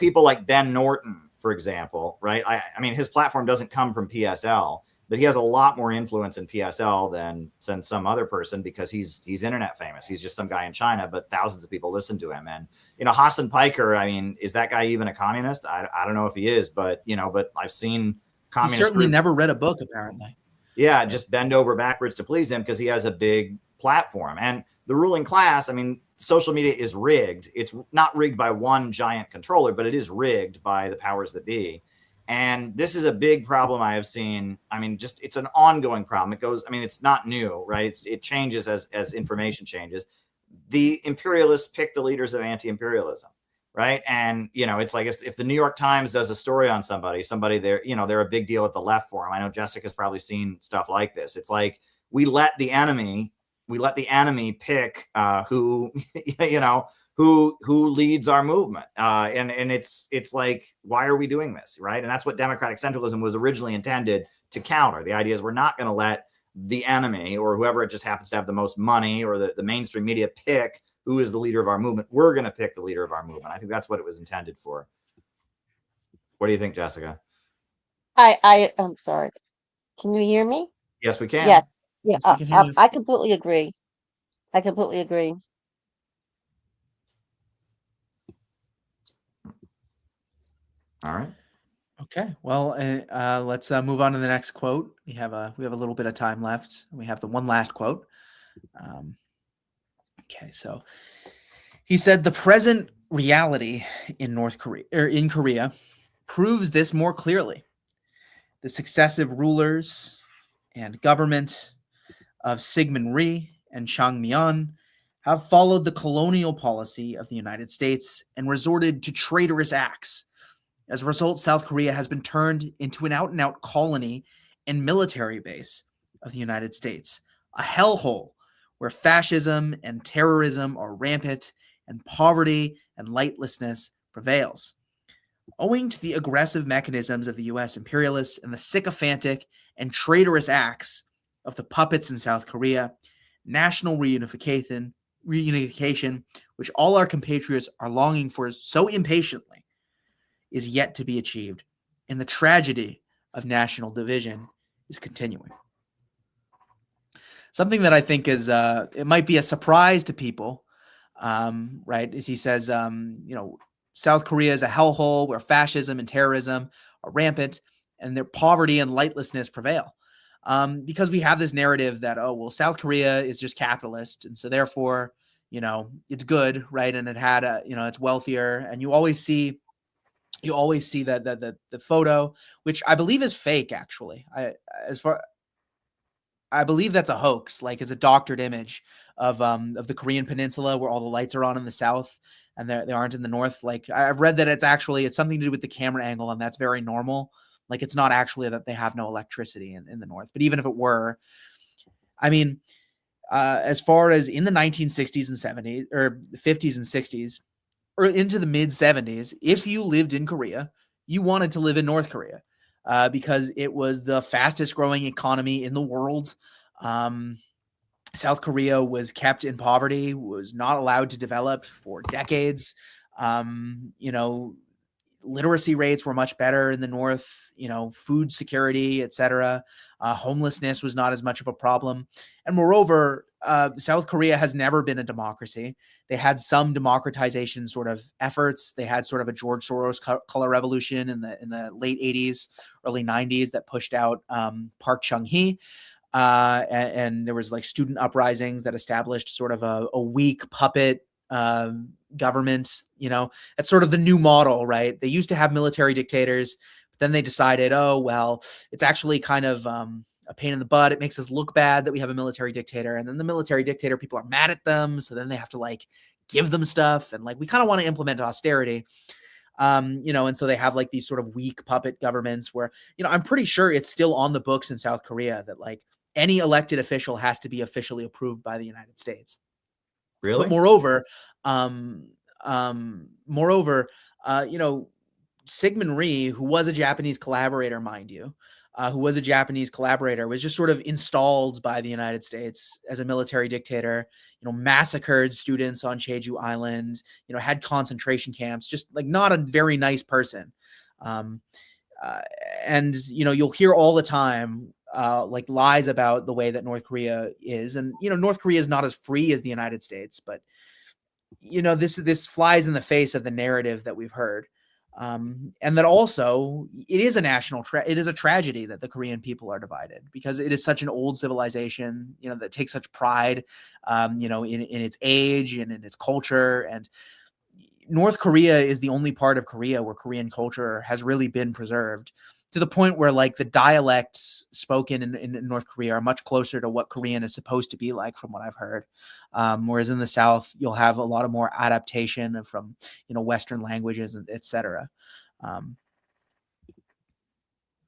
people like Ben Norton, for example, right? I mean, his platform doesn't come from PSL, but he has a lot more influence in PSL than some other person, because he's internet famous. He's just some guy in China, but thousands of people listen to him. And, Hassan Piker, I mean, is that guy even a communist? I don't know if he is, but I've seen communists.
He certainly never read a book, apparently.
Yeah, just bend over backwards to please him because he has a big platform. And the ruling class, I mean, social media is rigged. It's not rigged by one giant controller, but it is rigged by the powers that be. And this is a big problem I have seen. I mean, it's an ongoing problem. It's not new, right? It changes as information changes. The imperialists pick the leaders of anti-imperialism. Right. And, it's like if the New York Times does a story on somebody they're a big deal at the left for them. I know Jessica's probably seen stuff like this. It's like we let the enemy pick who leads our movement. And it's like, why are we doing this? Right. And that's what democratic centralism was originally intended to counter. The idea is we're not going to let the enemy, or whoever it just happens to have the most money, or the mainstream media, pick who is the leader of our movement. We're going to pick the leader of our movement. I think that's what it was intended for. What do you think, Jessica?
I'm sorry. Can you hear me?
Yes, we can.
Yes. Yeah.
Yes, we can hear you.
I completely agree. I completely agree.
All right.
Okay. Well, let's move on to the next quote. We have a little bit of time left. We have the one last quote. Okay, so he said the present reality in Korea proves this more clearly. The successive rulers and government of Syngman Rhee and Chang Myon have followed the colonial policy of the United States and resorted to traitorous acts. As a result, South Korea has been turned into an out-and-out colony and military base of the United States, a hellhole where fascism and terrorism are rampant and poverty and lightlessness prevails. Owing to the aggressive mechanisms of the U.S. imperialists and the sycophantic and traitorous acts of the puppets in South Korea, national reunification, which all our compatriots are longing for so impatiently, is yet to be achieved, and the tragedy of national division is continuing. Something that I think is, it might be a surprise to people, right? As he says, South Korea is a hellhole where fascism and terrorism are rampant and their poverty and lightlessness prevail. Because we have this narrative that, oh, well, South Korea is just capitalist. And so therefore, it's good, right? And it had it's wealthier. And you always see that the photo, which I believe is fake, actually. I believe that's a hoax. Like, it's a doctored image of the Korean Peninsula where all the lights are on in the south and they aren't in the north. Like, I've read that it's something to do with the camera angle, and that's very normal. Like, it's not actually that they have no electricity in the north. But even if it were, I mean, as far as in the 1960s and 70s or 50s and 60s or into the mid 70s, if you lived in Korea, you wanted to live in North Korea. Because it was the fastest growing economy in the world. South Korea was kept in poverty, was not allowed to develop for decades. Literacy rates were much better in the North, food security, etc. Homelessness was not as much of a problem. And moreover, South Korea has never been a democracy. They had some democratization sort of efforts. They had sort of a George Soros color revolution in the late 80s, early 90s that pushed out Park Chung-hee. And there was like student uprisings that established sort of a weak puppet government. That's sort of the new model, right? They used to have military dictators, but then they decided, oh, well, it's actually kind of a pain in the butt. It makes us look bad that we have a military dictator. And then the military dictator, people are mad at them. So then they have to like give them stuff. And like, we kind of want to implement austerity. And so they have like these sort of weak puppet governments where, I'm pretty sure it's still on the books in South Korea that like any elected official has to be officially approved by the United States.
Really?
But moreover, Syngman Rhee, who was a Japanese collaborator, mind you, was just sort of installed by the United States as a military dictator, massacred students on Jeju Island, had concentration camps, just like not a very nice person. And you'll hear all the time like lies about the way that North Korea is. And, North Korea is not as free as the United States, but, this flies in the face of the narrative that we've heard. And that also it is a tragedy that the Korean people are divided because it is such an old civilization, that takes such pride, in its age and in its culture. And North Korea is the only part of Korea where Korean culture has really been preserved to the point where like the dialects spoken in North Korea are much closer to what Korean is supposed to be like from what I've heard. Whereas in the South, you'll have a lot of more adaptation from, Western languages, etc.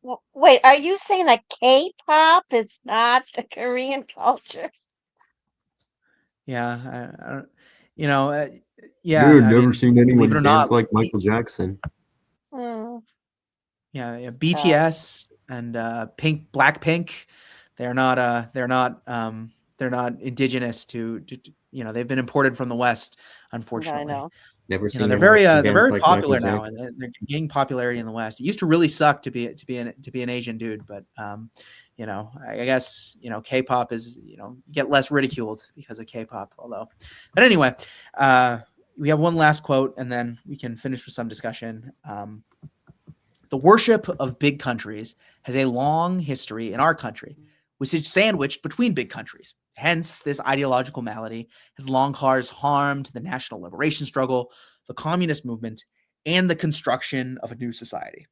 Well, wait, are you saying that K-pop is not the Korean culture?
Yeah. I don't,
Yeah,
I
never
mean,
seen anyone
believe it or
dance
not,
like Michael Jackson.
Hmm.
yeah, BTS and Blackpink, they're not indigenous to they've been imported from the West,
I
unfortunately.
know.
Never seen
They're
anyone
very
dance like
popular
Michael
now,
Jackson.
and they're gaining popularity in the West. It used to really suck to be an Asian dude, but I guess K-pop is you get less ridiculed because of K-pop. But anyway, we have one last quote, and then we can finish with some discussion. The worship of big countries has a long history in our country, which is sandwiched between big countries. Hence, this ideological malady has long caused harm to the national liberation struggle, the communist movement, and the construction of a new society.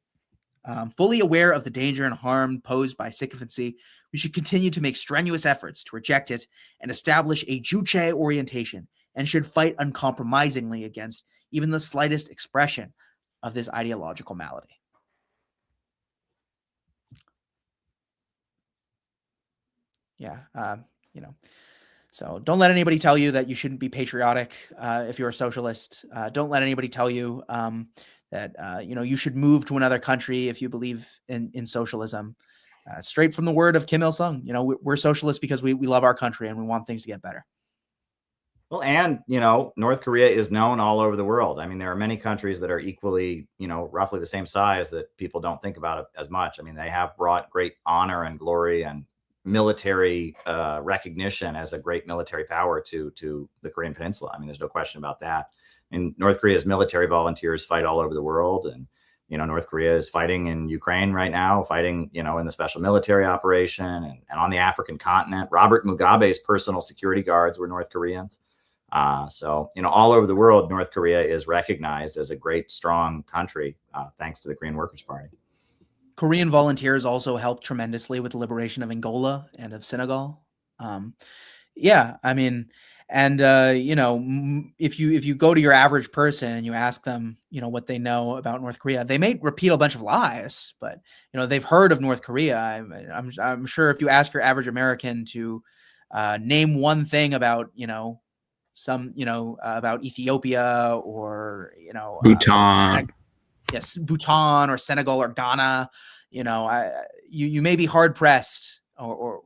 Fully aware of the danger and harm posed by sycophancy, we should continue to make strenuous efforts to reject it and establish a Juche orientation, and should fight uncompromisingly against even the slightest expression of this ideological malady. Yeah, So don't let anybody tell you that you shouldn't be patriotic if you're a socialist. Don't let anybody tell you that you should move to another country if you believe in socialism. Straight from the word of Kim Il Sung, we're socialists because we love our country and we want things to get better.
Well, and North Korea is known all over the world. I mean, there are many countries that are equally, roughly the same size that people don't think about it as much. I mean, they have brought great honor and glory and military recognition as a great military power to the Korean Peninsula. I mean, there's no question about that. And North Korea's military volunteers fight all over the world, and North Korea is fighting in Ukraine right now, fighting in the special military operation and on the African continent. Robert Mugabe's personal security guards were North Koreans. So all over the world, North Korea is recognized as a great, strong country thanks to the Korean Workers' Party.
Korean volunteers also helped tremendously with the liberation of Angola and of Senegal. Yeah, I mean, and if you go to your average person and you ask them, what they know about North Korea, they may repeat a bunch of lies, but they've heard of North Korea. I'm sure if you ask your average American to name one thing about about Ethiopia or
Bhutan.
yes, Bhutan or Senegal or Ghana, you may be hard pressed or.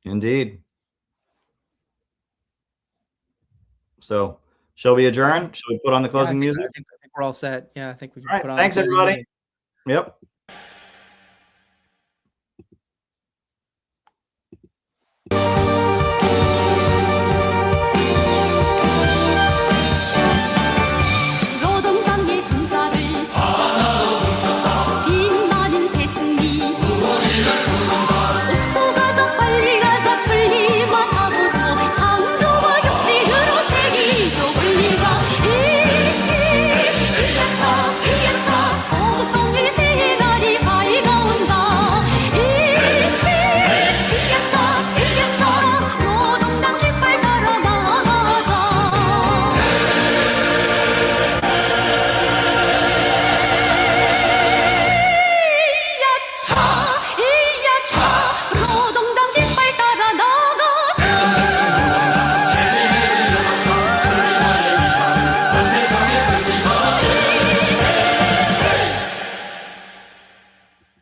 Indeed. So, shall we adjourn? Shall we put on the closing music?
I think we're all set. Yeah, I think we can
All right.
put on.
Thanks, everybody. Yep.